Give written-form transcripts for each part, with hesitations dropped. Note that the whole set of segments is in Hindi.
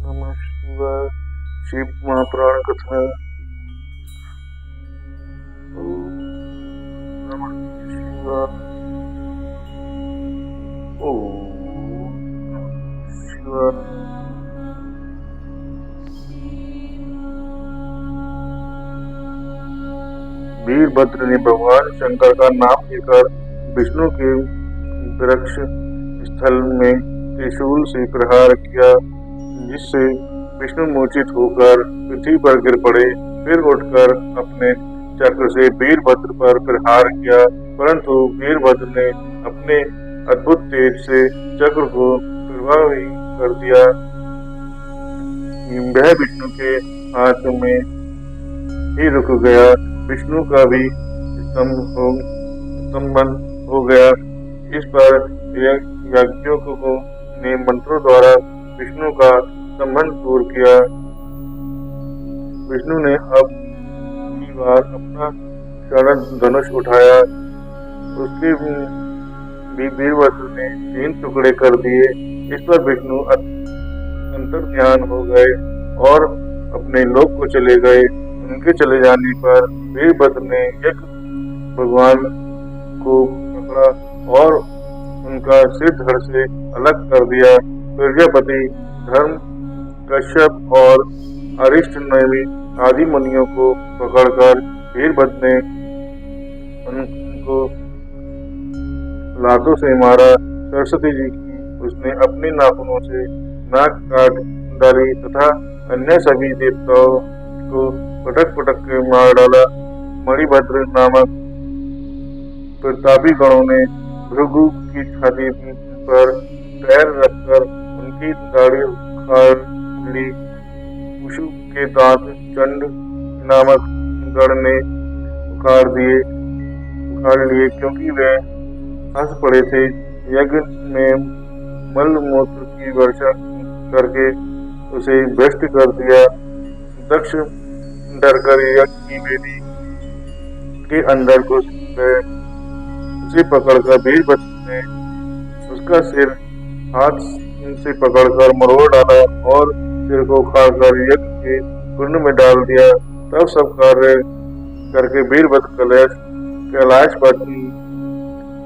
नमः शिवाय। शिव महापुराण कथा। ओम नमः शिवाय। ओम नमः शिवाय। वीरभद्र ने भगवान शंकर का नाम लेकर विष्णु के वृक्ष स्थल में त्रिशूल से प्रहार किया, जिससे विष्णु मूर्छित होकर पृथ्वी पर गिर पड़े। फिर उठकर अपने चक्र से वीरभद्र पर प्रहार किया, परंतु वीरभद्र ने अपने अद्भुत तेज से चक्र को प्रभावी कर दिया। वह विष्णु के हाथ में ही रुक गया। विष्णु का भी स्तंभन हो गया। इस पर याज्ञवल्क्य ने मंत्रों द्वारा विष्णु का स्तंभन दूर किया। विष्णु ने अब की बार अपना शरण धनुष उठाया। उसके भी वीरभद्र ने 3 टुकड़े कर दिए। इस पर विष्णु अंतर्ध्यान हो गए और अपने लोक को चले गए। उनके चले जाने पर वीरभद्र ने यज्ञ भगवान को पकड़ा और उनका सिर धड़ से अलग कर दिया। प्रजापति, धर्म, कश्यप और अरिष्ट नेमि आदि मुनियों को पकड़कर वीरभद्र ने उनको लातों से मारा। सरस्वती जी की उसने अपने नाखूनों से नाक काट डाली तथा अन्य सभी देवताओं को पटक पटक के मार डाला। मणिभद्र नामक प्रतापी गणों ने भृगु की छाती पर पैर रखकर उनकी दाढ़ी उखाड़ ली। कुशु के दांत चंड नामक गण ने उखाड़ लिए, क्योंकि वे हंस पड़े थे। यज्ञ में मल मूत्र की वर्षा करके उसे भ्रष्ट कर दिया। दक्ष डरकर यज्ञ की वेदी के अंदर घुस गए। उसे पकड़कर वीरभद्र ने उसका सिर हाथ से पकड़कर मरोड़ डाला और सिर को उखाड़कर यज्ञ के कुंड में डाल दिया। तब सब कार्य करके वीरभद्र कैलाश पर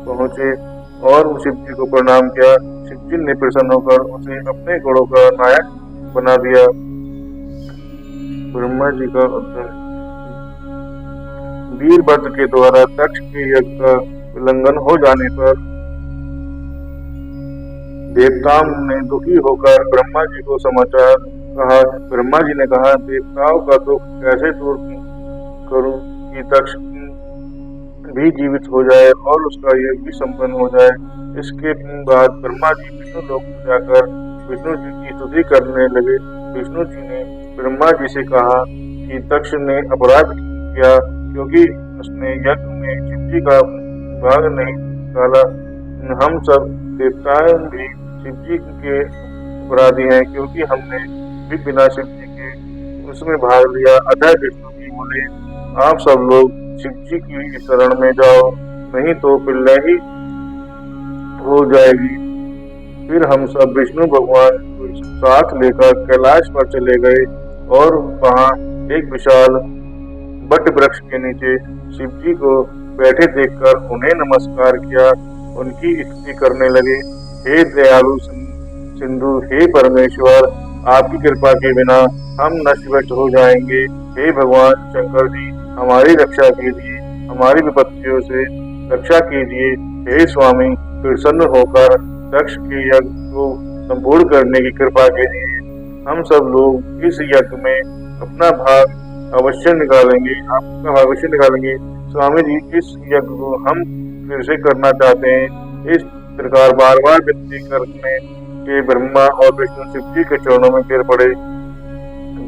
पहुंचे और शिव जी को प्रणाम किया। शिव जी ने प्रसन्न होकर उसे अपने गुणों का नायक बना दिया। ब्रह्मा जी का उद्धार। वीरभद्र के द्वारा दक्ष के यज्ञ का उल्लंघन हो जाने पर देवताओं ने दुखी होकर ब्रह्मा जी को समाचार कहा। ब्रह्मा जी ने कहा, देवताओं का दुख कैसे दूर करूं कि दक्ष भी जीवित हो जाए और उसका यज्ञ भी संपन्न हो जाए। इसके बाद ब्रह्मा जी विष्णु लोक में जाकर विष्णु जी की स्तुति करने लगे। विष्णु जी ने ब्रह्मा जी से कहा कि दक्ष ने अपराध किया, क्योंकि उसने यज्ञ में शिव जी का भाग नहीं डाला। हम सब देवताएं भी शिव जी के अपराधी हैं, क्योंकि हमने भी बिना शिव जी के उसमें भाग लिया। अतः विष्णु जी बोले, आप सब लोग शिव जी की शरण में जाओ, नहीं तो पिल्ले ही हो जाएगी। फिर हम सब विष्णु भगवान को साथ लेकर कैलाश पर चले गए और वहां एक विशाल बट वृक्ष के नीचे शिव जी को बैठे देखकर उन्हें नमस्कार किया। उनकी स्तुति करने लगे। हे दयालु सिंधु, हे परमेश्वर, आपकी कृपा के बिना हम नष्ट हो जाएंगे। हे भगवान शंकर जी, हमारी रक्षा कीजिए, हमारी विपत्तियों से रक्षा कीजिए। हे स्वामी, प्रसन्न होकर दक्ष के यज्ञ को संपूर्ण करने की कृपा कीजिए। हम सब लोग इस यज्ञ में अपना भाग अवश्य निकालेंगे, आपका भाग अवश्य निकालेंगे। स्वामी जी, इस यज्ञ को हम फिर से करना चाहते हैं। इस प्रकार बार बार विनती करने के ब्रह्मा और विष्णु शिव जी के चरणों में गिर पड़े।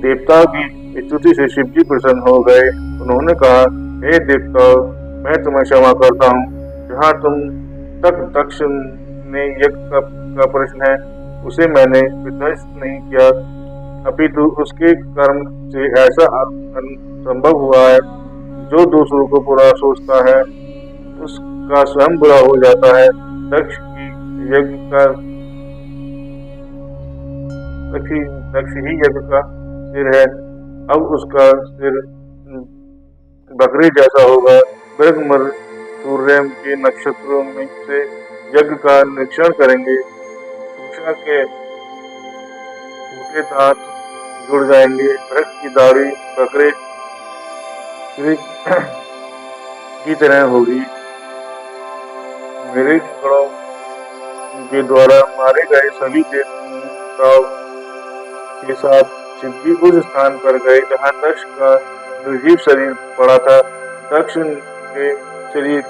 देवताओं की स्तुति से शिव जी प्रसन्न हो गए। उन्होंने कहा, हे देवताओं, मैं तुम्हें क्षमा करता हूँ। जहाँ तुम तक दक्ष ने यज्ञ का प्रश्न है, उसे मैंने विध्वंस नहीं किया, अपितु उसके कर्म से ऐसा संभव हुआ है। जो दूसरों को बुरा सोचता है उसका स्वयं बुरा हो जाता है। दक्ष की यज्ञ का दक्ष ही यज्ञ का सिर है। अब उसका सिर बकरी जैसा होगा। मृगमर सूर्य के नक्षत्रों में से यज्ञ का निरीक्षण करेंगे। उषा के टूटे दांत जुड़ जाएंगे। वृक्ष की दाढ़ी बकरे की तरह होगी। मेरे गणों के द्वारा मारे गए सभी देवताओं के साथ शिवजी उस स्थान पर गए जहाँ दक्ष का निर्जीव शरीर पड़ा था। दक्ष के शरीर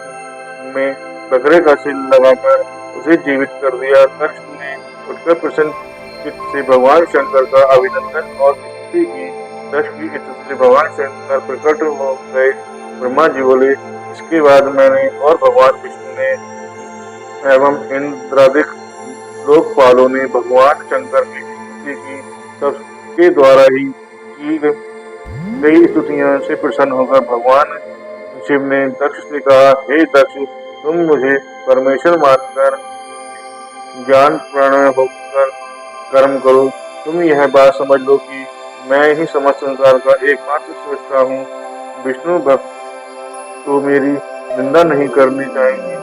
में बकरे का सिर लगाकर उसे जीवित कर दिया। दक्ष ने उठकर प्रसन्न चित्त से भगवान शंकर का अभिनंदन और स्तुति की। दक्ष की स्तुति से भगवान शंकर प्रकट हो गए। ब्रह्मा जी बोले, इसके बाद मैंने और भगवान विष्णु ने एवं इंद्रादिक लोकपालों ने भगवान शंकर की स्तुति की। सबके द्वारा ही की गई स्तुतियों से प्रसन्न होकर भगवान शिव ने दक्ष से कहा, हे दक्ष, तुम मुझे परमेश्वर मानकर ज्ञान प्रणय होकर कर्म करो। तुम यह बात समझ लो कि मैं ही समस्त संसार का एकमात्र सृष्टा हूँ। विष्णु भक्त को मेरी निंदा नहीं करनी चाहिए।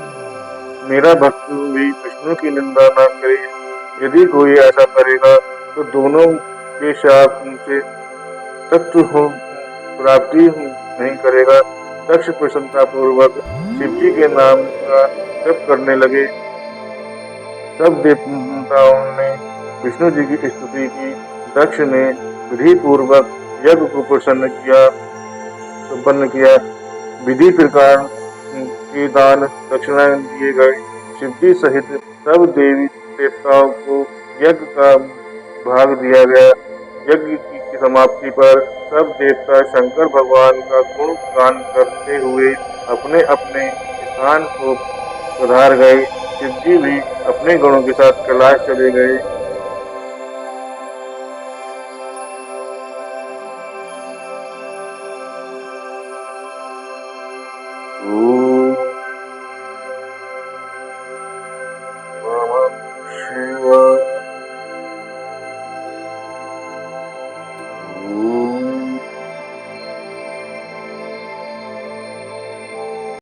मेरा भक्त भी विष्णु की निंदा न करे। यदि कोई ऐसा करेगा तो दोनों के शाप से तत्व प्राप्ति नहीं करेगा। दक्ष प्रसन्नता पूर्वक शिवजी के नाम का जप करने लगे। सब देवताओं ने विष्णु जी की स्तुति की। दक्ष ने विधि पूर्वक यज्ञ को संपन्न किया। विधि प्रकार के दान दक्षिणा दिए गए। शिवजी सहित सब देवी देवताओं को यज्ञ का भाग दिया गया। यज्ञ की समाप्ति पर सब देवता शंकर भगवान का गुण गान करते हुए अपने अपने स्थान को पधार गए। शिवजी भी अपने गणों के साथ कैलाश चले गए।